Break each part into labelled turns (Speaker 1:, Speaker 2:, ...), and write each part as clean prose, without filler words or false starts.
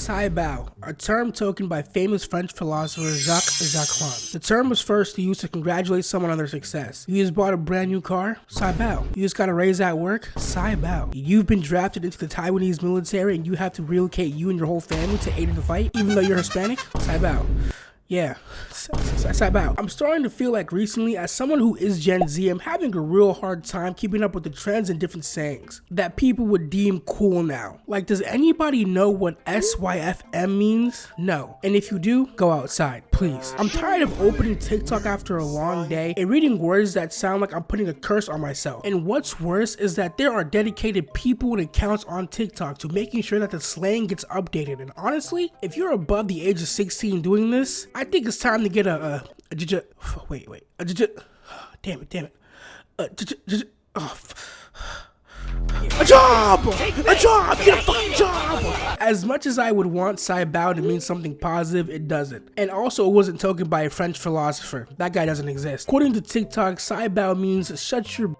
Speaker 1: Saibao, a term tokened by famous French philosopher Jacques Lacan. The term was first used to congratulate someone on their success. You just bought a brand new car? Saibao. You just got a raise at work? Saibao. You've been drafted into the Taiwanese military and you have to relocate you and your whole family to aid in the fight, even though you're Hispanic? Saibao. Yeah, Saibao. I'm starting to feel like recently, as someone who is Gen Z, I'm having a real hard time keeping up with the trends and different sayings that people would deem cool now. Like, does anybody know what SYFM means? No. And if you do, go outside, please. I'm tired of opening TikTok after a long day and reading words that sound like I'm putting a curse on myself. And what's worse is that there are dedicated people and accounts on TikTok to making sure that the slang gets updated. And honestly, if you're above the age of 16 doing this, I think it's time to get a job! Get a fucking job! As much as I would want Saibao to mean something positive, it doesn't. And also, it wasn't tokened by a French philosopher. That guy doesn't exist. According to TikTok, Saibao means shut your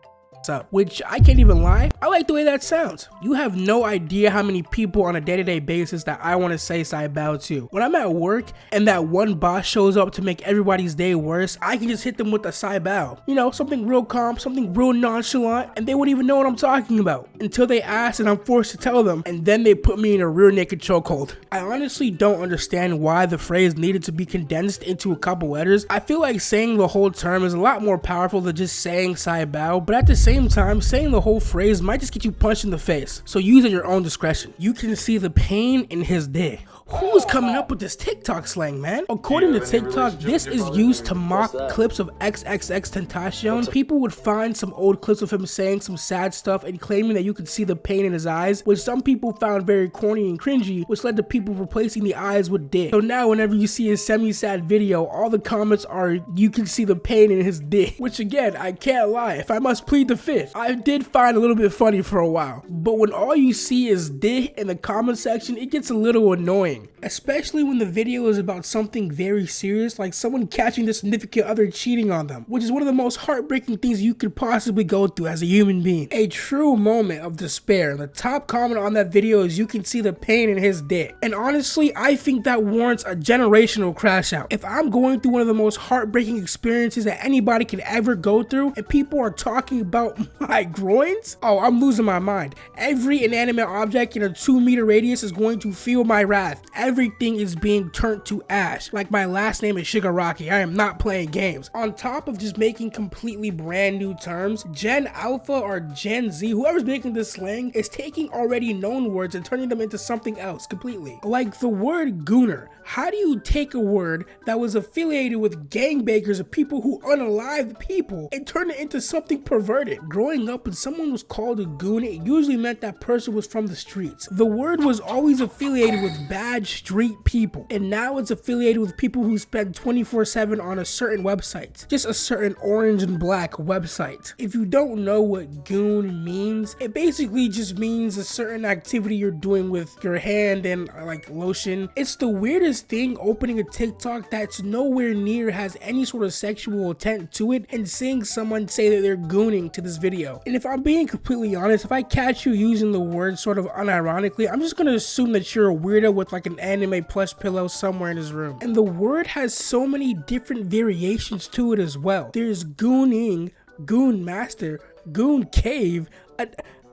Speaker 1: up, which I can't even lie, I like the way that sounds. You have no idea how many people on a day-to-day basis that I want to say Saibao to. When I'm at work and that one boss shows up to make everybody's day worse, I can just hit them with a Saibao. You know, something real calm, something real nonchalant, and they wouldn't even know what I'm talking about until they ask and I'm forced to tell them, and then they put me in a rear naked chokehold. I honestly don't understand why the phrase needed to be condensed into a couple letters. I feel like saying the whole term is a lot more powerful than just saying Saibao, but at the same time, saying the whole phrase might just get you punched in the face, so use at your own discretion. You can see the pain in his dick. Who's coming up with this TikTok slang, man? According to TikTok, this is used to mock clips of XXXTentacion. People would find some old clips of him saying some sad stuff and claiming that you could see the pain in his eyes, which some people found very corny and cringy, which led to people replacing the eyes with dick. So now whenever you see a semi-sad video, all the comments are, you can see the pain in his dick. Which again, I can't lie, if I must plead the fifth, I did find a little bit funny for a while. But when all you see is dick in the comment section, it gets a little annoying. Especially when the video is about something very serious, like someone catching their significant other cheating on them, which is one of the most heartbreaking things you could possibly go through as a human being. A true moment of despair. The top comment on that video is, you can see the pain in his dick. And honestly, I think that warrants a generational crash out. If I'm going through one of the most heartbreaking experiences that anybody can ever go through, and people are talking about my groins, oh, I'm losing my mind. Every inanimate object in a 2-meter radius is going to feel my wrath. Everything is being turned to ash. Like my last name is Shigaraki. I am not playing games. On top of just making completely brand new terms, Gen Alpha or Gen Z, whoever's making this slang, is taking already known words and turning them into something else completely. Like the word gooner. How do you take a word that was affiliated with gangbangers of people who unalived people and turn it into something perverted? Growing up, when someone was called a goon, it usually meant that person was from the streets. The word was always affiliated with bad street people, and now it's affiliated with people who spend 24/7 on a certain website, just a certain orange and black website. If you don't know what goon means, it basically just means a certain activity you're doing with your hand and like lotion. It's the weirdest thing opening a TikTok that's nowhere near has any sort of sexual intent to it and seeing someone say that they're gooning to this video. And if I'm being completely honest, if I catch you using the word sort of unironically, I'm just gonna assume that you're a weirdo with like an anime plush pillow somewhere in his room. And the word has so many different variations to it as well. There's gooning, goon master, goon cave.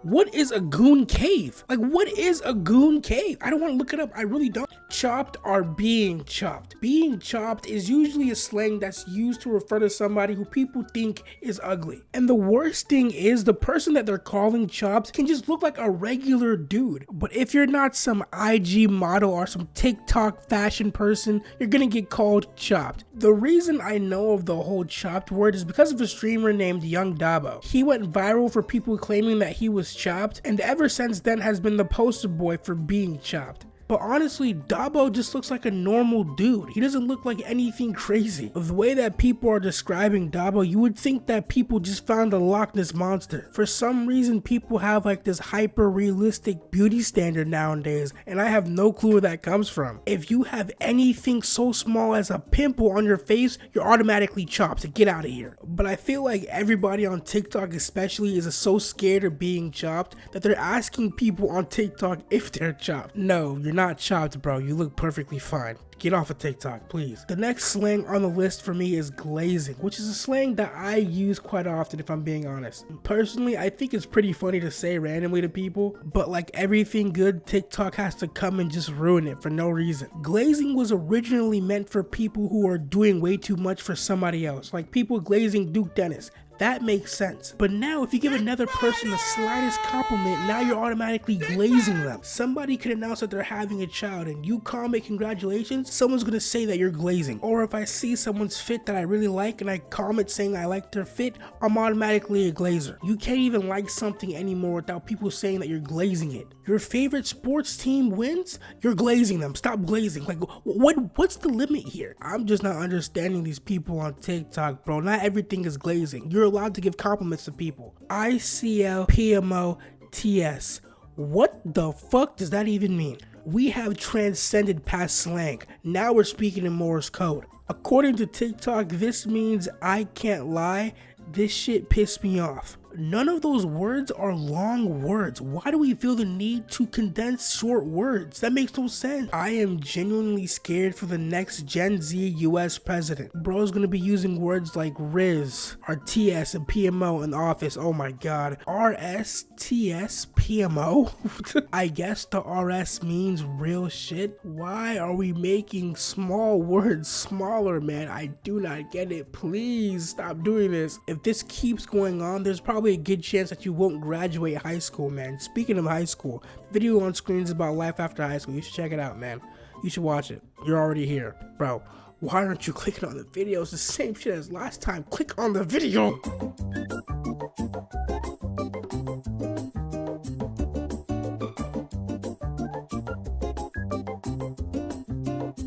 Speaker 1: What is a goon cave? Like, what is a goon cave? I don't want to look it up. I really don't. Chopped or being chopped. Being chopped is usually a slang that's used to refer to somebody who people think is ugly. And the worst thing is, the person that they're calling chopped can just look like a regular dude. But if you're not some IG model or some TikTok fashion person, you're gonna get called chopped. The reason I know of the whole chopped word is because of a streamer named Young Dabo. He went viral for people claiming that he was chopped, and ever since then has been the poster boy for being chopped. But honestly, Dabo just looks like a normal dude. He doesn't look like anything crazy. The way that people are describing Dabo, you would think that people just found a Loch Ness monster. For some reason, people have like this hyper-realistic beauty standard nowadays, and I have no clue where that comes from. If you have anything so small as a pimple on your face, you're automatically chopped. Get out of here. But I feel like everybody on TikTok especially is so scared of being chopped that they're asking people on TikTok if they're chopped. No, you're not chopped, bro. You look perfectly fine. Get off of TikTok, please. The next slang on the list for me is glazing, which is a slang that I use quite often if I'm being honest. Personally, I think it's pretty funny to say randomly to people, but like everything good, TikTok has to come and just ruin it for no reason. Glazing was originally meant for people who are doing way too much for somebody else, like people glazing Duke Dennis. That makes sense. But now if you give another person the slightest compliment, now you're automatically glazing them. Somebody could announce that they're having a child and you comment congratulations, someone's gonna say that you're glazing. Or if I see someone's fit that I really like and I comment saying I like their fit, I'm automatically a glazer. You can't even like something anymore without people saying that you're glazing it. Your favorite sports team wins, you're glazing them. Stop glazing. Like what's the limit here? I'm just not understanding these people on TikTok, bro. Not everything is glazing. You're allowed to give compliments to people. ICLPMOTS. What the fuck does that even mean? We have transcended past slang. Now we're speaking in Morse code. According to TikTok, this means I can't lie. This shit pissed me off. None of those words are long words. Why do we feel the need to condense short words? That makes no sense. I am genuinely scared for the next Gen Z US president. Bro's gonna be using words like Riz, RTS, and PMO in the office. Oh my god. RSTS PMO? I guess the RS means real shit. Why are we making small words smaller, man? I do not get it. Please stop doing this. If this keeps going on, there's probably a good chance that you won't graduate high school, man. Speaking of high school, the video on screen is about life after high school. You should check it out, man. You should watch it. You're already here. Bro, why aren't you clicking on the video? It's the same shit as last time. Click on the video.